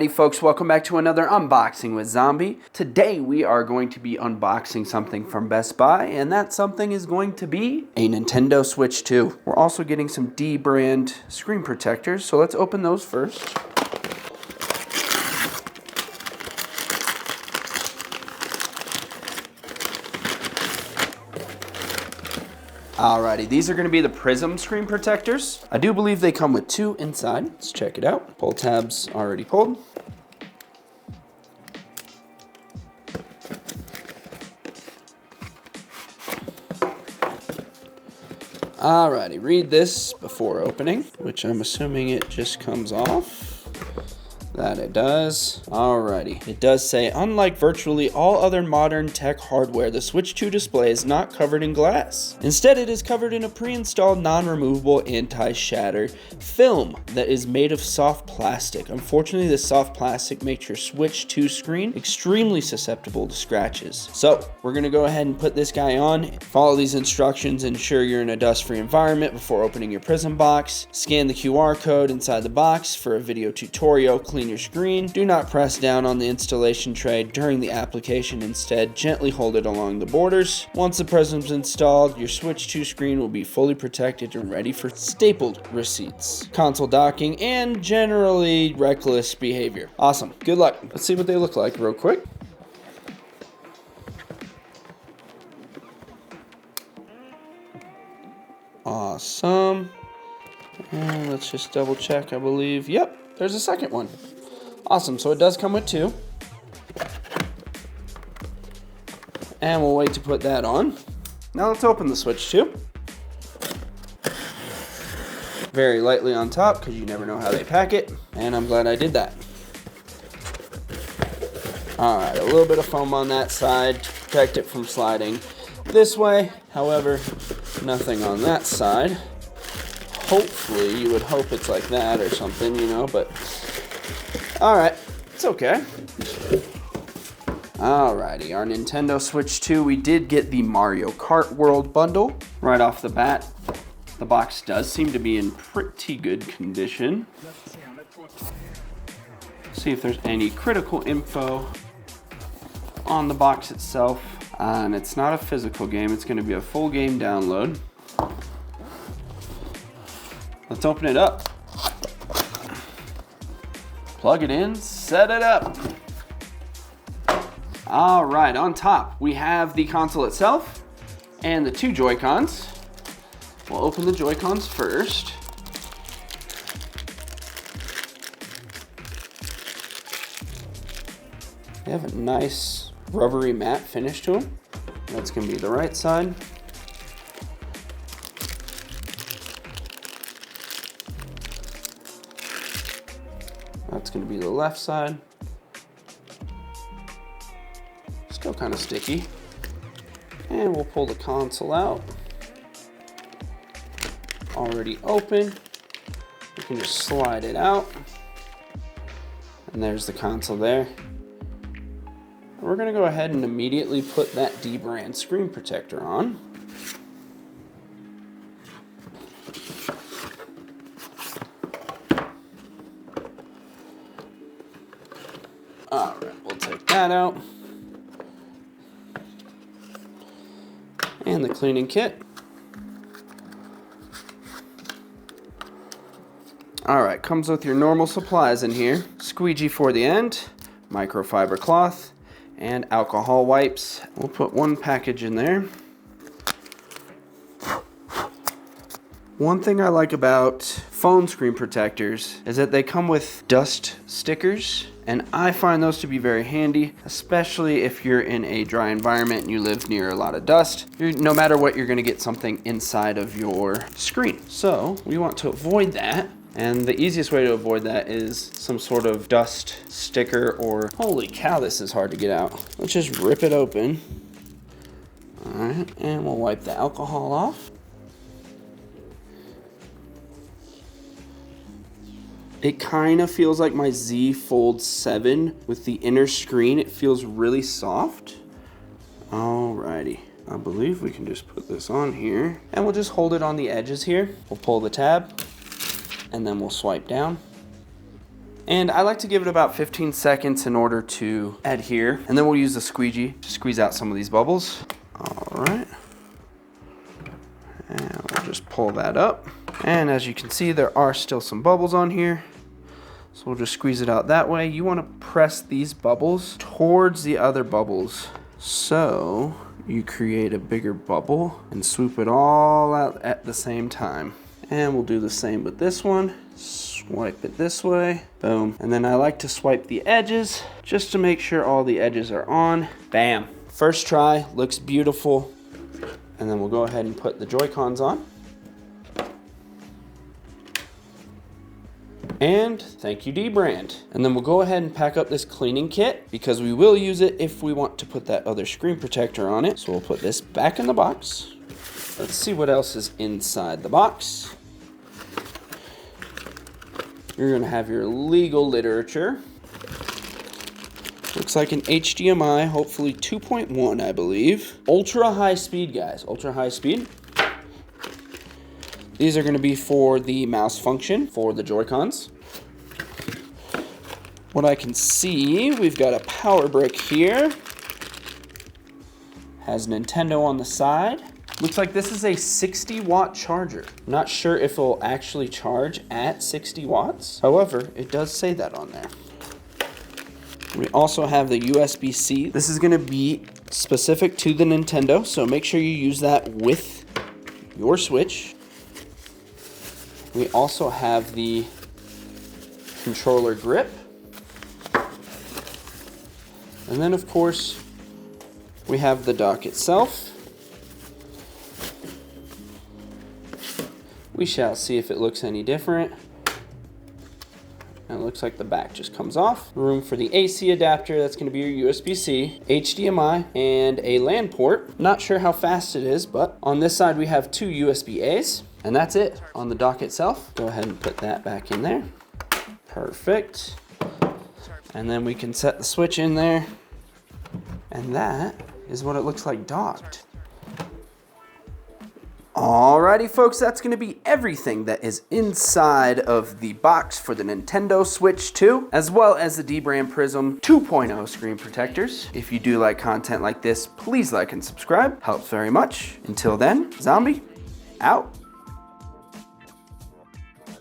Alrighty folks, welcome back to another unboxing with Zombie. Today we are going to be unboxing something from Best Buy, and that something is going to be a Nintendo Switch 2. We're also getting some dbrand screen protectors, so let's open those first. Alrighty, these are going to be the Prism screen protectors. I do believe they come with two inside. Let's check it out. Pull tabs already pulled. Alrighty, read this before opening, which I'm assuming it just comes off. That it does. Alrighty. It does say, unlike virtually all other modern tech hardware, the Switch 2 display is not covered in glass. Instead, it is covered in a pre-installed non-removable anti-shatter film that is made of soft plastic. Unfortunately, this soft plastic makes your Switch 2 screen extremely susceptible to scratches. So, we're going to go ahead and put this guy on. Follow these instructions, ensure you're in a dust-free environment before opening your Prism box. Scan the QR code inside the box for a video tutorial. Clean your screen. Do not press down on the installation tray during the application. Instead, gently hold it along the borders. Once the Prism's installed, your Switch 2 screen will be fully protected and ready for stapled receipts, console docking, and generally reckless behavior. Awesome. Good luck. Let's see what they look like real quick. Awesome. And let's just double check. I believe, yep, there's a second one. Awesome, so it does come with two. And we'll wait to put that on. Now let's open the Switch 2. Very lightly on top, because you never know how they pack it. And I'm glad I did that. Alright, a little bit of foam on that side to protect it from sliding this way. However, nothing on that side. Hopefully, you would hope it's like that or something, you know, but alright, it's okay. Alrighty, our Nintendo Switch 2, we did get the Mario Kart World bundle right off the bat. The box does seem to be in pretty good condition. See if there's any critical info on the box itself. And it's not a physical game, it's going to be a full game download. Let's open it up. Plug it in, set it up. All right, on top, we have the console itself and the two Joy-Cons. We'll open the Joy-Cons first. They have a nice rubbery matte finish to them. That's gonna be the right side. That's going to be the left side. Still kind of sticky. And we'll pull the console out. Already open. You can just slide it out. And there's the console there. We're going to go ahead and immediately put that dbrand screen protector on. Alright, we'll take that out. And the cleaning kit. Alright, comes with your normal supplies in here. Squeegee for the end, microfiber cloth, and alcohol wipes. We'll put one package in there. One thing I like about phone screen protectors is that they come with dust stickers, and I find those to be very handy, especially if you're in a dry environment and you live near a lot of dust. No matter what, you're gonna get something inside of your screen. So we want to avoid that, and the easiest way to avoid that is some sort of dust sticker or, holy cow, this is hard to get out. Let's just rip it open. All right, and we'll wipe the alcohol off. It kind of feels like my Z Fold 7 with the inner screen. It feels really soft. Alrighty, I believe we can just put this on here and we'll just hold it on the edges here. We'll pull the tab and then we'll swipe down. And I like to give it about 15 seconds in order to adhere. And then we'll use the squeegee to squeeze out some of these bubbles. All right. And we'll just pull that up. And as you can see, there are still some bubbles on here. So we'll just squeeze it out that way. You want to press these bubbles towards the other bubbles, so you create a bigger bubble and swoop it all out at the same time. And we'll do the same with this one. Swipe it this way, boom. And then I like to swipe the edges just to make sure all the edges are on. Bam. First try, looks beautiful. And then we'll go ahead and put the Joy-Cons on. And thank you, dbrand. And then we'll go ahead and pack up this cleaning kit because we will use it if we want to put that other screen protector on it. So we'll put this back in the box. Let's see what else is inside the box. You're gonna have your legal literature. Looks like an HDMI, hopefully 2.1, I believe. Ultra high speed, guys, ultra high speed. These are going to be for the mouse function for the Joy-Cons. What I can see, we've got a power brick here. Has Nintendo on the side. Looks like this is a 60-watt charger. Not sure if it will actually charge at 60 watts. However, it does say that on there. We also have the USB-C. This is going to be specific to the Nintendo, so make sure you use that with your Switch. We also have the controller grip. And then, of course, we have the dock itself. We shall see if it looks any different. And it looks like the back just comes off. Room for the AC adapter, that's going to be your USB-C, HDMI, and a LAN port. Not sure how fast it is, but on this side we have 2 USB-As. And that's it on the dock itself. Go ahead and put that back in there. Perfect. And then we can set the Switch in there. And that is what it looks like docked. Alrighty folks, that's going to be everything that is inside of the box for the Nintendo Switch 2, as well as the dbrand Prism 2.0 screen protectors. If you do like content like this, please like and subscribe. Helps very much. Until then, Zombie, out.